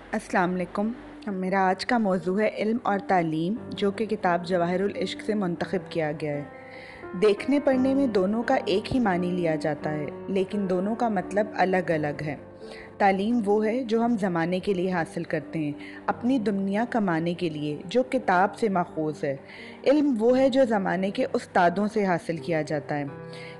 अस्सलाम वालेकुम। मेरा आज का मौजू है इल्म और तालीम, जो कि किताब जवाहिरुल इश्क से मुंतखब किया गया है। देखने पढ़ने में दोनों का एक ही मानी लिया जाता है, लेकिन दोनों का मतलब अलग अलग है। तालीम वो है जो हम ज़माने के लिए हासिल करते हैं, अपनी दुनिया कमाने के लिए, जो किताब से माखूज़ है। इल्म वो है जो ज़माने के उस्तादों से हासिल किया जाता है।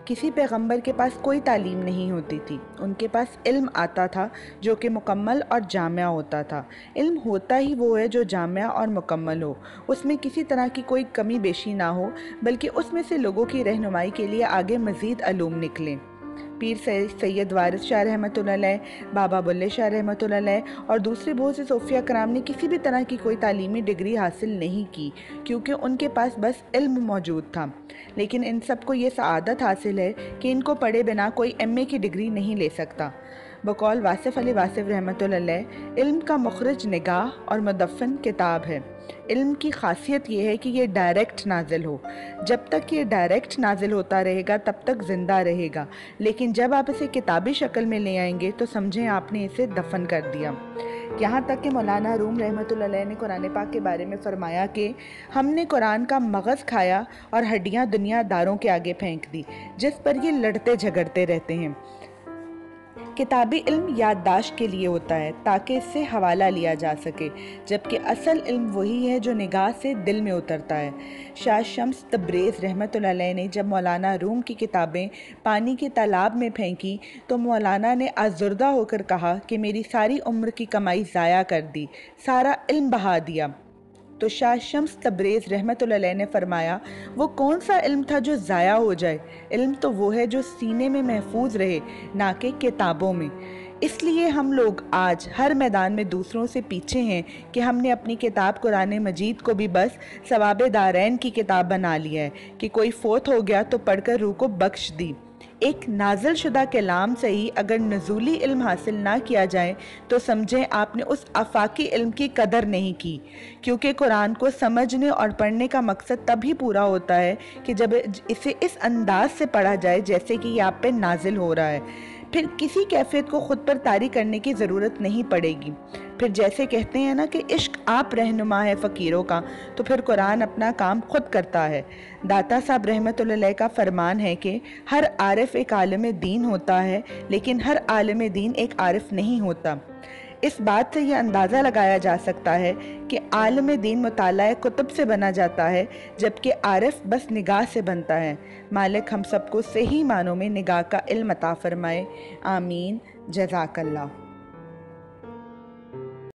किसी पैगंबर के पास कोई तालीम नहीं होती थी, उनके पास इल्म आता था जो कि मुकम्मल और जामिया होता था। इल्म होता ही वो है जो जामिया और मुकम्मल हो, उसमें किसी तरह की कोई कमी बेशी ना हो, बल्कि उसमें से लोगों की रहनुमाई के लिए आगे मज़ीद अलूम निकलें। पीर सैयद वारिस शाह रहमतुल्लाह अलैह, बाबा बुल्ले शाह रहमतुल्लाह अलैह और दूसरे बहुत से सूफिया कराम ने किसी भी तरह की कोई तालीमी डिग्री हासिल नहीं की, क्योंकि उनके पास बस इल्म मौजूद था। लेकिन इन सब को ये सआदत हासिल है कि इनको पढ़े बिना कोई एमए की डिग्री नहीं ले सकता। बकौल वासिफ अली वासिफ रहमतुल्लाह अलैह, इल्म का मुखरज निगाह और मुदफ़्फ़न किताब है। इल्म की खासियत ये है कि ये डायरेक्ट नाजिल हो। जब तक ये डायरेक्ट नाजिल होता रहेगा तब तक ज़िंदा रहेगा, लेकिन जब आप इसे किताबी शक्ल में ले आएंगे तो समझें आपने इसे दफन कर दिया। यहाँ तक कि मौलाना रूम रहमतुल्लाह अलैह ने कुरान पाक के बारे में फ़रमाया कि हमने कुरान का मगज़ खाया और हड्डियाँ दुनियादारों के आगे फेंक दी, जिस पर ये लड़ते झगड़ते रहते हैं। किताबी इल्म याददाश्त के लिए होता है ताकि इससे हवाला लिया जा सके, जबकि असल इल्म वही है जो निगाह से दिल में उतरता है। शाह शम्स तब्रेज़ रहमतुल्लाह अलैह ने जब मौलाना रूम की किताबें पानी के तालाब में फेंकी तो मौलाना ने आज़ुर्दा होकर कहा कि मेरी सारी उम्र की कमाई ज़ाया कर दी, सारा इल्म बहा दिया। तो शाह शम्स तब्रेज़ रहमतुल्लाह अलैह ने फरमाया, वो कौन सा इल्म था जो ज़ाया हो जाए? इल्म तो वो है जो सीने में महफूज रहे, ना कि किताबों में। इसलिए हम लोग आज हर मैदान में दूसरों से पीछे हैं कि हमने अपनी किताब कुरान मजीद को भी बस सवाब दारैन की किताब बना लिया है कि कोई फोत हो गया तो पढ़कर रूह को बख्श दी। एक नाज़िल शुदा कलाम से ही अगर नज़ूली इल्म हासिल ना किया जाए तो समझें आपने उस आफाकी इल्म की कदर नहीं की, क्योंकि कुरान को समझने और पढ़ने का मकसद तभी पूरा होता है कि जब इसे इस अंदाज से पढ़ा जाए जैसे कि ये आप पे नाजिल हो रहा है। फिर किसी कैफियत को खुद पर तारी करने की ज़रूरत नहीं पड़ेगी। फिर जैसे कहते हैं ना कि इश्क आप रहनुमा है फ़कीरों का, तो फिर कुरान अपना काम खुद करता है। दाता साहब रहमतुल्लाह अलैह का फरमान है कि हर आरिफ एक आलिम दीन होता है, लेकिन हर आलिम दीन एक आरिफ नहीं होता। इस बात से यह अंदाज़ा लगाया जा सकता है कि आलिम दीन मुताला कुतुब से बना जाता है, जबकि आरिफ बस निगाह से बनता है। मालिक हम सबको सही मानों में निगाह का इल्म अता फरमाए। आमीन। जज़ाकल्लाह।